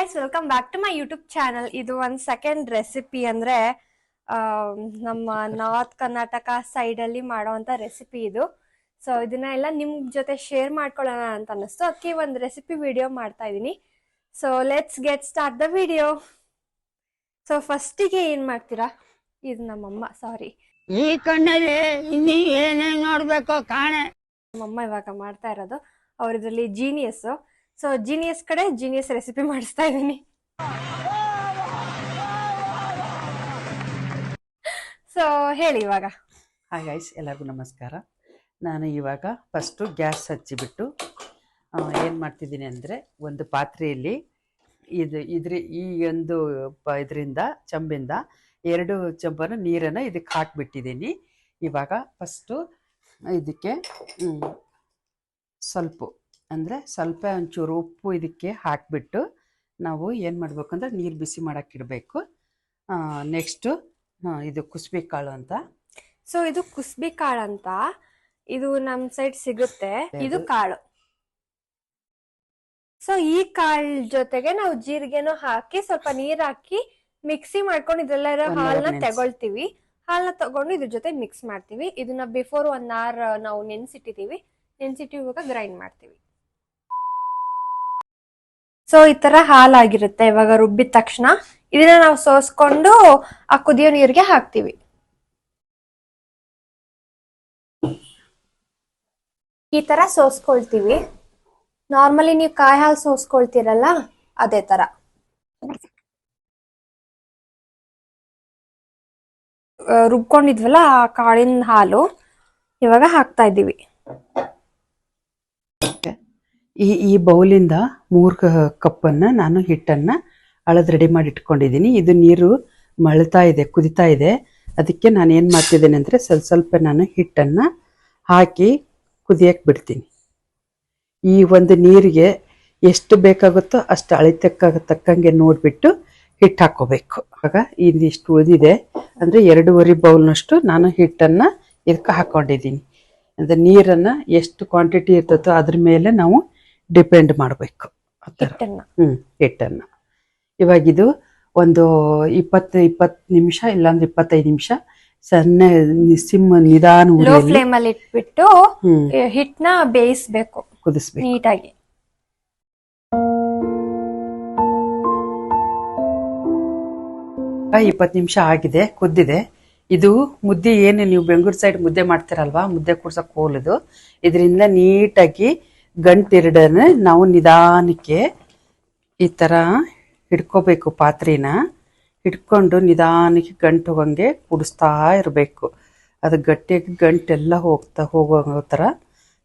Guys, welcome back to my YouTube channel. ಇದು ಒಂದು second recipe ಅಂದ್ರೆ ನಮ್ಮ ನಾರ್ತ್ ಕರ್ನಾಟಕ ಸೈಡ್ ಅಲ್ಲಿ ಮಾಡೋವಂತ ರೆಸಿಪಿ ಇದು. ಸೊ ಇದನ್ನ ಎಲ್ಲ ನಿಮ್ ಜೊತೆ ಶೇರ್ ಮಾಡ್ಕೊಳ್ಳೋಣ ಅಂತ ಅನಿಸ್ತು, ಅದಕ್ಕೆ ಒಂದು ರೆಸಿಪಿ ವಿಡಿಯೋ ಮಾಡ್ತಾ ಇದೀನಿ. So let's get start the video. So ಫಸ್ಟಿಗೆ ಏನ್ ಮಾಡ್ತೀರಾ? ಇದು ನಮ್ಮಮ್ಮ, ಸಾರಿ, ಈ ಕಣ್ಣಲ್ಲಿ ಇನ್ನೀ ಏನೇನ್ ನೋಡ್ಬೇಕೋ ಕಾಣೆ. ನಮ್ಮಮ್ಮ ಇವಾಗ ಮಾಡ್ತಾ ಇರೋದು. ಅವ್ರ ಇದ್ರಲ್ಲಿ ಜೀನಿಯಸ್. ಸೊ ಜೀನಿಯಸ್ ಕಡೆ ಜೀನಿಯಸ್ ರೆಸಿಪಿ ಮಾಡಿಸ್ತಾ ಇದ್ದೀನಿ. ಸೊ ಹೇಳಿ ಇವಾಗ. ಹಾಯ್ ಗೈಸ್, ಎಲ್ಲರಿಗೂ ನಮಸ್ಕಾರ. ನಾನು ಇವಾಗ ಫಸ್ಟು ಗ್ಯಾಸ್ ಹಚ್ಚಿಬಿಟ್ಟು ಏನು ಮಾಡ್ತಿದ್ದೀನಿ ಅಂದರೆ, ಒಂದು ಪಾತ್ರೆಯಲ್ಲಿ ಈ ಒಂದು ಇದರಿಂದ ಚಂಬಿಂದ 2 ಚಂಬನ್ನು ನೀರನ್ನು ಇದಕ್ಕೆ ಹಾಕಿಬಿಟ್ಟಿದ್ದೀನಿ. ಇವಾಗ ಫಸ್ಟು ಇದಕ್ಕೆ ಸ್ವಲ್ಪ ಒಂಚೂರು ಉಪ್ಪು ಇದಕ್ಕೆ ಹಾಕಿಬಿಟ್ಟು ನಾವು ಏನು ಮಾಡಬೇಕು ಅಂದರೆ ನೀರು ಬಿಸಿ ಮಾಡೋಕ್ಕಿಡಬೇಕು. ನೆಕ್ಸ್ಟು ಇದು ಕುಸ್ಬಿ ಕಾಳು ಅಂತ. ಸೊ ಇದು ಕುಸ್ಬಿ ಕಾಳು ಅಂತ, ಇದು ನಮ್ಮ ಸೈಡ್ ಸಿಗುತ್ತೆ. ಇದು ಕಾಳು. ಸೊ ಈ ಕಾಳು ಜೊತೆಗೆ ನಾವು ಜೀರಿಗೆನೂ ಹಾಕಿ ಸ್ವಲ್ಪ ನೀರ್ ಹಾಕಿ ಮಿಕ್ಸಿ ಮಾಡ್ಕೊಂಡು ಇದೆಲ್ಲ ಇರೋ ಹಾಲನ್ನ ತಗೊಳ್ತೀವಿ. ಹಾಲನ್ನ ತಗೊಂಡು ಇದ್ರ ಜೊತೆ ಮಿಕ್ಸ್ ಮಾಡ್ತೀವಿ. ಇದನ್ನ ಬಿಫೋರ್ 1 hour ನಾವು ನೆನ್ಸಿಟ್ಟಿದೀವಿ. ಇವಾಗ ಗ್ರೈಂಡ್ ಮಾಡ್ತೀವಿ. ಸೊ ಈ ತರ ಹಾಲಾಗಿರುತ್ತೆ. ಇವಾಗ ರುಬ್ಬಿದ ತಕ್ಷಣ ಇದನ್ನ ನಾವು ಸೋಸ್ಕೊಂಡು ಆ ಕುದಿಯೋ ನೀರಿಗೆ ಹಾಕ್ತಿವಿ. ಈ ತರ ಸೋಸ್ಕೊಳ್ತೀವಿ. ನಾರ್ಮಲಿ ನೀವು ಕಾಯಿ ಹಾಲು ಸೋಸ್ಕೊಳ್ತೀರಲ್ಲ, ಅದೇ ತರ. ರುಬ್ಕೊಂಡಿದ್ವಲ್ಲ ಆ ಕಾಳಿನ ಹಾಲು ಇವಾಗ ಹಾಕ್ತಾ ಇದ್ದೀವಿ. ಈ ಬೌಲಿಂದ 3 ಕಪ್ಪನ್ನು ನಾನು ಹಿಟ್ಟನ್ನು ಅಳದು ರೆಡಿ ಮಾಡಿ ಇಟ್ಕೊಂಡಿದ್ದೀನಿ. ಇದು ನೀರು ಮಳ್ತಾ ಇದೆ, ಕುದಿತಾ ಇದೆ. ಅದಕ್ಕೆ ನಾನು ಏನು ಮಾಡ್ತಿದ್ದೇನೆ ಅಂದರೆ ಸ್ವಲ್ಪ ನಾನು ಹಿಟ್ಟನ್ನು ಹಾಕಿ ಕುದಿಯಕ್ಕೆ ಬಿಡ್ತೀನಿ. ಈ ಒಂದು ನೀರಿಗೆ ಎಷ್ಟು ಬೇಕಾಗುತ್ತೋ ಅಷ್ಟು ತಕ್ಕಂಗೆ ನೋಡಿಬಿಟ್ಟು ಹಿಟ್ಟು ಹಾಕ್ಕೋಬೇಕು. ಆಗ ಇದಿಷ್ಟು ಉಳಿದಿದೆ ಅಂದರೆ 2.5 ಬೌಲ್ನಷ್ಟು ನಾನು ಹಿಟ್ಟನ್ನು ಇದಕ್ಕೆ ಹಾಕ್ಕೊಂಡಿದ್ದೀನಿ. ಅಂದರೆ ನೀರನ್ನು ಎಷ್ಟು ಕ್ವಾಂಟಿಟಿ ಇರ್ತದೋ ಅದ್ರ ಮೇಲೆ ನಾವು ಡಿಪೆಂಡ್ ಮಾಡಬೇಕು. ಹಿಟ್ಟನ್ನು ಇವಾಗಿದು ಒಂದು 20 ನಿಮಿಷ ಇಲ್ಲಾಂದ್ರೆ 25 ನಿಮಿಷ ಸಣ್ಣ ನಿಧಾನ ಫ್ಲೇಮಲ್ಲಿ ಇಟ್ಬಿಟ್ಟು ಹಿಟ್ಟನ್ನ ಬೇಯಿಸ್ಬೇಕು, ಕುದಿಸ್ಬೇಕು ನೀಟಾಗಿ. ಆ 20 ನಿಮಿಷ ಆಗಿದೆ, ಕುದ್ದಿದೆ. ಇದು ಮುದ್ದೆ ಏನು ನೀವು ಬೆಂಗಳೂರು ಸೈಡ್ ಮುದ್ದೆ ಮಾಡ್ತೀರಲ್ವಾ, ಮುದ್ದೆ ಕೂಡ್ಸೋ ಕೋಲಿದು. ಇದರಿಂದ ನೀಟಾಗಿ ಗಂಟೆರಡನ್ನ ನಾವು ನಿಧಾನಕ್ಕೆ ಈ ಥರ ಹಿಡ್ಕೋಬೇಕು. ಪಾತ್ರೆನ ಹಿಡ್ಕೊಂಡು ನಿಧಾನಕ್ಕೆ ಗಂಟು ಹೋಗಂಗೆ ಕುಡಿಸ್ತಾ ಇರಬೇಕು. ಅದು ಗಟ್ಟಿಯಾಗಿ ಗಂಟೆಲ್ಲ ಹೋಗೋ ಥರ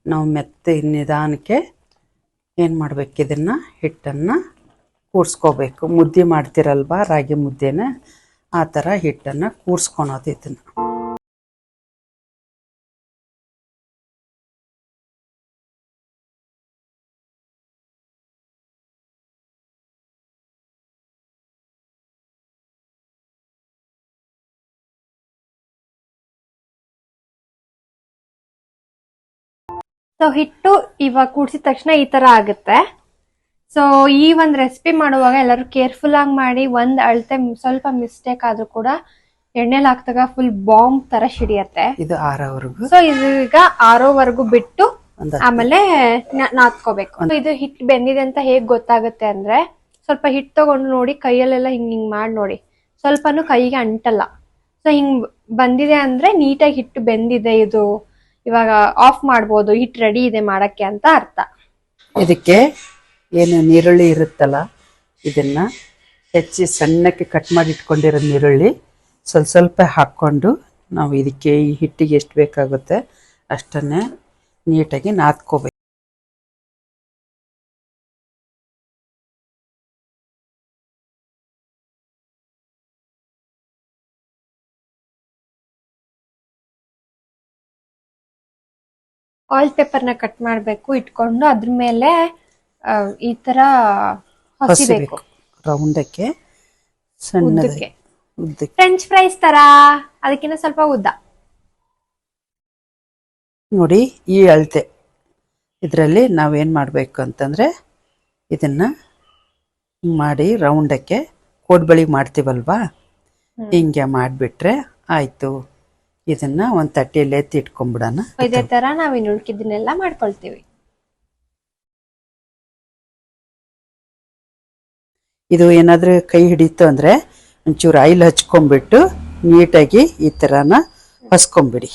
ನಾವು ಮೆತ್ತೆ ನಿಧಾನಕ್ಕೆ ಏನು ಮಾಡಬೇಕು, ಇದನ್ನು ಹಿಟ್ಟನ್ನು ಕೂರಿಸ್ಕೋಬೇಕು. ಮುದ್ದೆ ಮಾಡ್ತಿರಲ್ವಾ ರಾಗಿ ಮುದ್ದೆನ, ಆ ಥರ ಹಿಟ್ಟನ್ನು ಕೂರಿಸ್ಕೊಳೋದು. ಇದನ್ನು ಸೊ ಹಿಟ್ಟು ಇವಾಗ ಕೂಡ್ಸಿದ ತಕ್ಷಣ ಈ ತರ ಆಗುತ್ತೆ. ಸೊ ಈ ಒಂದ್ ರೆಸಿಪಿ ಮಾಡುವಾಗ ಎಲ್ಲರೂ ಕೇರ್ಫುಲ್ ಆಗಿ ಮಾಡಿ. ಒಂದ್ ಅಳತೆ ಸ್ವಲ್ಪ ಮಿಸ್ಟೇಕ್ ಆದ್ರೂ ಕೂಡ ಎಣ್ಣೆಲಿ ಹಾಕ್ದಾಗ ಫುಲ್ ಬಾಂಬ್ ತರ ಸಿಡಿಯತ್ತೆ. ಇದು ಆರೋವರೆಗೂ. ಸೊ ಇದೀಗ ಆರೋವರೆಗೂ ಬಿಟ್ಟು ಆಮೇಲೆ ನಾದ್ಕೋಬೇಕು. ಇದು ಹಿಟ್ಟು ಬೆಂದಿದೆ ಅಂತ ಹೇಗ್ ಗೊತ್ತಾಗುತ್ತೆ ಅಂದ್ರೆ, ಸ್ವಲ್ಪ ಹಿಟ್ಟು ತಗೊಂಡು ನೋಡಿ, ಕೈಯಲ್ಲೆಲ್ಲ ಹಿಂಗ್ ಮಾಡಿ ನೋಡಿ, ಸ್ವಲ್ಪನೂ ಕೈಗೆ ಅಂಟಲ್ಲ. ಸೊ ಹಿಂಗ್ ಬಂದಿದೆ ಅಂದ್ರೆ ನೀಟಾಗಿ ಹಿಟ್ಟು ಬೆಂದಿದೆ. ಇದು ಇವಾಗ ಆಫ್ ಮಾಡ್ಬೋದು, ಹಿಟ್ಟು ರೆಡಿ ಇದೆ ಮಾಡಕ್ಕೆ ಅಂತ ಅರ್ಥ. ಇದಕ್ಕೆ ಏನು ನೀರುಳ್ಳಿ ಇರುತ್ತಲ್ಲ, ಇದನ್ನ ಹೆಚ್ಚಿ ಸಣ್ಣಕ್ಕೆ ಕಟ್ ಮಾಡಿ ಇಟ್ಕೊಂಡಿರೋ ನೀರುಳ್ಳಿ ಸ್ವಲ್ಪ ಹಾಕ್ಕೊಂಡು ನಾವು ಇದಕ್ಕೆ ಈ ಹಿಟ್ಟಿಗೆ ಎಷ್ಟು ಬೇಕಾಗುತ್ತೆ ಅಷ್ಟನ್ನೇ ನೀಟಾಗಿ ನಾದ್ಕೋಬೇಕು. ಆಯಿಲ್ ಪೇಪರ್ನ ಕಟ್ ಮಾಡಬೇಕು, ಇಟ್ಕೊಂಡು ಅದ್ರ ಮೇಲೆ ಈ ತರ ಹಸಿಬೇಕು. ರೌಂಡಕ್ಕೆ ಉದ್ದಕ್ಕೆ ಫ್ರೆಂಚ್ ಫ್ರೈಸ್ ತರ, ಅದಕ್ಕಿಂತ ಸ್ವಲ್ಪ ಉದ್ದ ನೋಡಿ. ಈ ಅಳತೆ ಇದರಲ್ಲಿ ನಾವೇನು ಮಾಡಬೇಕು ಅಂತಂದರೆ, ಇದನ್ನು ಮಾಡಿ ರೌಂಡಕ್ಕೆ ಕೋಡ್ಬಳಿ ಮಾಡ್ತೀವಲ್ವಾ, ಹಿಂಗೆ ಮಾಡಿಬಿಟ್ರೆ ಆಯಿತು. ಇದನ್ನು ಒಂದು ತಟ್ಟೆಯಲ್ಲಿ ಎತ್ತಿ ಇಟ್ಕೊಂಡ್ಬಿಡೋಣ. ಇದೇ ತರ ನಾವು ಇನ್ನು ಉಳ್ಕಿದ್ದನ್ನೆಲ್ಲ ಮಾಡ್ಕೊಳ್ತೀವಿ. ಇದು ಏನಾದರೂ ಕೈ ಹಿಡಿತು ಅಂದರೆ ಒಂಚೂರು ಆಯಿಲ್ ಹಚ್ಕೊಂಡ್ಬಿಟ್ಟು ನೀಟಾಗಿ ಈ ಥರನ ಹಸ್ಕೊಂಬಿಡಿ.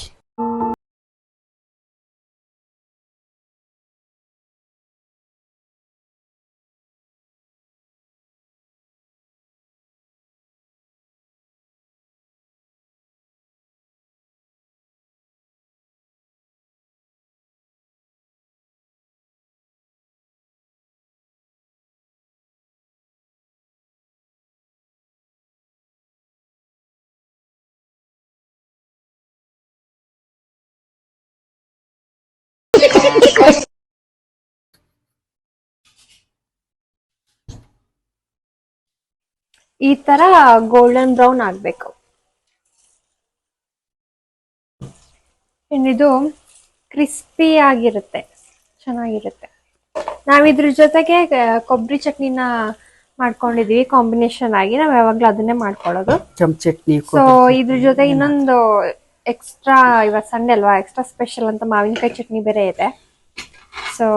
ಈ ತರ ಗೋಲ್ಡನ್ ಬ್ರೌನ್ ಆಗ್ಬೇಕು. ಇದು ಕ್ರಿಸ್ಪಿ ಆಗಿರುತ್ತೆ, ಚೆನ್ನಾಗಿರುತ್ತೆ. ನಾವಿದ್ರ ಜೊತೆಗೆ ಕೊಬ್ಬರಿ ಚಟ್ನಿನ ಮಾಡ್ಕೊಂಡಿದೀವಿ ಕಾಂಬಿನೇಷನ್ ಆಗಿ. ನಾವ್ ಯಾವಾಗ್ಲೂ ಅದನ್ನೇ ಮಾಡ್ಕೊಳ್ಳೋದು. ಚಟ್ನಿ. ಸೊ ಇದ್ರ ಜೊತೆ ಇನ್ನೊಂದು ಎಕ್ಸ್ಟ್ರಾ, ಇವತ್ತು ಸಂಡೆ ಅಲ್ವಾ, ಎಕ್ಸ್ಟ್ರಾ ಸ್ಪೆಷಲ್ ಅಂತ ಮಾವಿನಕಾಯಿ ಚಟ್ನಿ ಬೇರೆ ಇದೆ. ಸೊ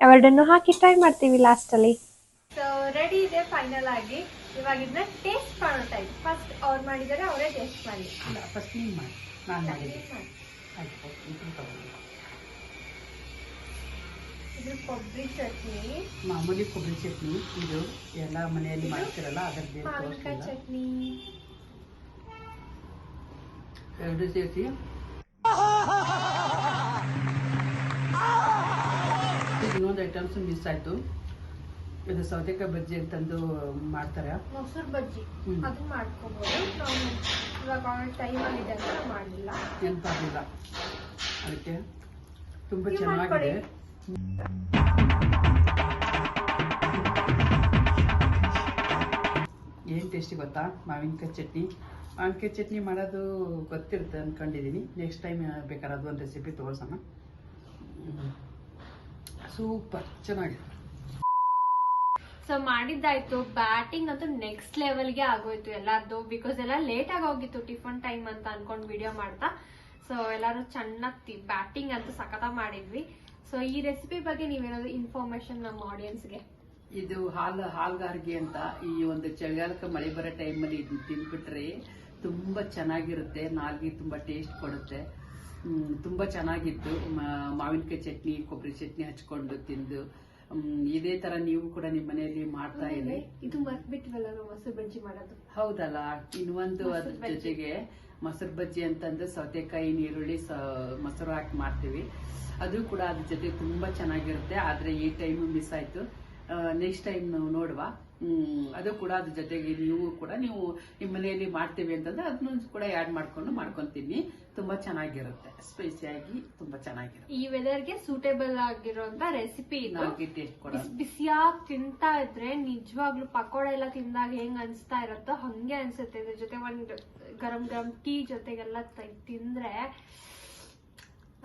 ಎರಡನ್ನು ಹಾಕಿ ಟ್ರೈ ಮಾಡ್ತೀವಿ ಲಾಸ್ಟ್ ಅಲ್ಲಿ. ಸೊ ರೆಡಿ ಇದೆ ಫೈನಲ್ ಆಗಿ. ಇವಾಗ ಇದನ್ನ ಟೇಸ್ಟ್ ಮಾಡೋ ಟೈಮ್. ಫಸ್ಟ್ ಅವ್ರು ಮಾಡಿದರೆ ಅವರೇ ಟೇಸ್ಟ್ ಮಾಡಿ. ಫಸ್ಟ್ ನೀವು ಮಾಡಿ, ನಾನು ಮಾಡಿದ್ದೆ. ಇದು ಕೊಬ್ಬರಿ ಚಟ್ನಿ, ಮಾಮೂಲಿ ಕೊಬ್ಬರಿ ಚಟ್ನಿ. ಇದು ಎಲ್ಲ ಮನೆಯಲ್ಲಿ ಮಾಡ್ತಿರಲ್ಲ ಅದರಲ್ಲಿ ಮಾವಿನಕಾಯಿ ಚಟ್ನಿ ಎರಡು ಸೇರಿಸಿ ಇನ್ನೊಂದು ಐಟಮ್ಸ್ ಮಿಸ್ ಆಯ್ತು. ಇದು ಸೌತೆಕಾಯಿ ಬಜ್ಜಿ ಅಂತಂದು ಮಾಡ್ತಾರೆ, ಮೊಸರು ಬಜ್ಜಿ. ಅದನ್ನ ಮಾಡ್ಕೋಬಹುದು. ನಾವು ಇವಾಗ ಟೈಮ್ ಆಗಿದೆ ಅಂತ ನಾವು ಮಾಡಲಿಲ್ಲ, ನೆನಪಾಗಿಲ್ಲ. ಅದಕ್ಕೆ ತುಂಬ ಚೆನ್ನಾಗಿದೆ. ಏನು ಟೇಸ್ಟಿ ಗೊತ್ತಾ, ಮಾವಿನಕಾಯಿ ಚಟ್ನಿ. ಮಾವಿನಕಾಯಿ ಚಟ್ನಿ ಮಾಡೋದು ಗೊತ್ತಿರುತ್ತೆ ಅಂದ್ಕೊಂಡಿದ್ದೀನಿ. ನೆಕ್ಸ್ಟ್ ಟೈಮ್ ಬೇಕಾದ್ರೆ ಅದು ಒಂದು ರೆಸಿಪಿ ತೋರಿಸೋಣ. ಸೂಪರ್ ಚೆನ್ನಾಗಿದೆ. ಸೊ ಮಾಡಿದ್ದಾಯ್ತು. ಬ್ಯಾಟಿಂಗ್ ಅಂತೂ ನೆಕ್ಸ್ಟ್ ಲೆವೆಲ್ಗೆ ಆಗೋಯ್ತು ಎಲ್ಲಾರ್ದು. ಬಿಕಾಸ್ ಎಲ್ಲ ಲೇಟ್ ಆಗಿ ಹೋಗಿತ್ತು ಟಿಫನ್ ಟೈಮ್ ಅಂತ ಅನ್ಕೊಂಡು ವಿಡಿಯೋ ಮಾಡ್ತಾ. ಸೊ ಎಲ್ಲರೂ ಚೆನ್ನಾಗಿ ಬ್ಯಾಟಿಂಗ್ ಅಂತೂ ಸಖತ ಮಾಡಿದ್ವಿ. ಸೊ ಈ ರೆಸಿಪಿ ಬಗ್ಗೆ ನೀವೇನಾದ್ರು ಇನ್ಫಾರ್ಮೇಶನ್ ನಮ್ಮ ಆಡಿಯನ್ಸ್ಗೆ? ಇದು ಹಾಲ್ಗಾರಿಗೆ ಅಂತ ಈ ಒಂದು ಚಳಿಗಾಲಕ್ಕೆ ಮಳೆ ಬರೋ ಟೈಮಲ್ಲಿ ಇದು ತಿನ್ಬಿಟ್ರೆ ತುಂಬ ಚೆನ್ನಾಗಿರುತ್ತೆ. ನಾಲ್ಗೆ ತುಂಬ ಟೇಸ್ಟ್ ಕೊಡುತ್ತೆ. ತುಂಬ ಚೆನ್ನಾಗಿತ್ತು. ಮಾವಿನಕಾಯಿ ಚಟ್ನಿ, ಕೊಬ್ಬರಿ ಚಟ್ನಿ ಹಚ್ಕೊಂಡು ತಿಂದು ಇದೇ ತರ ನೀವು ಕೂಡ ನಿಮ್ಮ ಮನೆಯಲ್ಲಿ ಮಾಡ್ತಾ ಇರಿ. ಇದು ಮರ್ತ್ಬಿಟ್ವಲ್ಲ ನಾವು ಮೊಸರು ಬಜ್ಜಿ ಮಾಡೋದು. ಹೌದಲ್ಲ, ಇನ್ನೊಂದು ಅದ್ರ ಜೊತೆಗೆ ಮೊಸರು ಬಜ್ಜಿ ಅಂತಂದ್ರೆ ಸೌತೆಕಾಯಿ, ಈರುಳ್ಳಿ, ಮೊಸರು ಹಾಕಿ ಮಾಡ್ತೀವಿ. ಅದು ಕೂಡ ಅದ್ರ ಜೊತೆ ತುಂಬಾ ಚೆನ್ನಾಗಿರುತ್ತೆ. ಆದ್ರೆ ಈ ಟೈಮ್ ಮಿಸ್ ಆಯ್ತು. ನೆಕ್ಸ್ಟ್ ಟೈಮ್ ನೋಡುವ. ಅದು ಕೂಡ ಅದ್ರ ಜೊತೆಗೆ ನೀವು ನಿಮ್ಮ ಮನೆಯಲ್ಲಿ ಮಾಡ್ತೀವಿ ಅಂತಂದ್ರೆ ಅದನ್ನ ಕೂಡ ಆಡ್ ಮಾಡ್ಕೊಂತೀನಿ. ತುಂಬಾ ಚೆನ್ನಾಗಿರುತ್ತೆ, ಸ್ಪೈಸಿಯಾಗಿ ತುಂಬಾ ಚೆನ್ನಾಗಿರುತ್ತೆ. ಈ ವೆದರ್ಗೆ ಸೂಟೇಬಲ್ ಆಗಿರುವಂತ ರೆಸಿಪಿ ಇದು. ಬಿಸಿಯಾಗಿ ತಿಂತಾ ಇದ್ರೆ ನಿಜವಾಗ್ಲೂ ಪಕೋಡ ಎಲ್ಲ ತಿಂದಾಗ ಹೆಂಗ್ ಅನ್ಸ್ತಾ ಇರುತ್ತೋ ಹಂಗೆ ಅನ್ಸುತ್ತೆ. ಇದ್ರ ಜೊತೆ ಒಂದು ಗರಂ ಗರಂ ಟೀ ಜೊತೆಗೆಲ್ಲ ತಿಂದ್ರೆ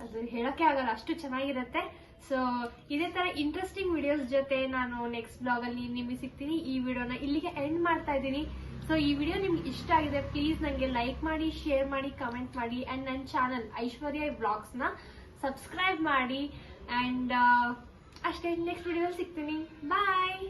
ಅದು ಹೇಳಕ್ಕೆ ಆಗಲ್ಲ, ಅಷ್ಟು ಚೆನ್ನಾಗಿರುತ್ತೆ. ಸೊ ಇದೇ ತರ ಇಂಟ್ರೆಸ್ಟಿಂಗ್ ವಿಡಿಯೋಸ್ ಜೊತೆ ನಾನು ನೆಕ್ಸ್ಟ್ ಬ್ಲಾಗ್ ಅಲ್ಲಿ ನಿಮಗೆ ಸಿಗ್ತೀನಿ. ಈ ವಿಡಿಯೋನ ಇಲ್ಲಿಗೆ ಎಂಡ್ ಮಾಡ್ತಾ ಇದ್ದೀನಿ. ಸೊ ಈ ವಿಡಿಯೋ ನಿಮ್ಗೆ ಇಷ್ಟ ಆಗಿದೆ ಪ್ಲೀಸ್ ನಂಗೆ ಲೈಕ್ ಮಾಡಿ, ಶೇರ್ ಮಾಡಿ, ಕಮೆಂಟ್ ಮಾಡಿ. ಅಂಡ್ ನನ್ನ ಚಾನಲ್ ಐಶ್ವರ್ಯ ಬ್ಲಾಗ್ಸ್ ನ ಸಬ್ಸ್ಕ್ರೈಬ್ ಮಾಡಿ. ಅಂಡ್ ಅಷ್ಟೇ, ನೆಕ್ಸ್ಟ್ ವಿಡಿಯೋದಲ್ಲಿ ಸಿಗ್ತೀನಿ. ಬಾಯ್.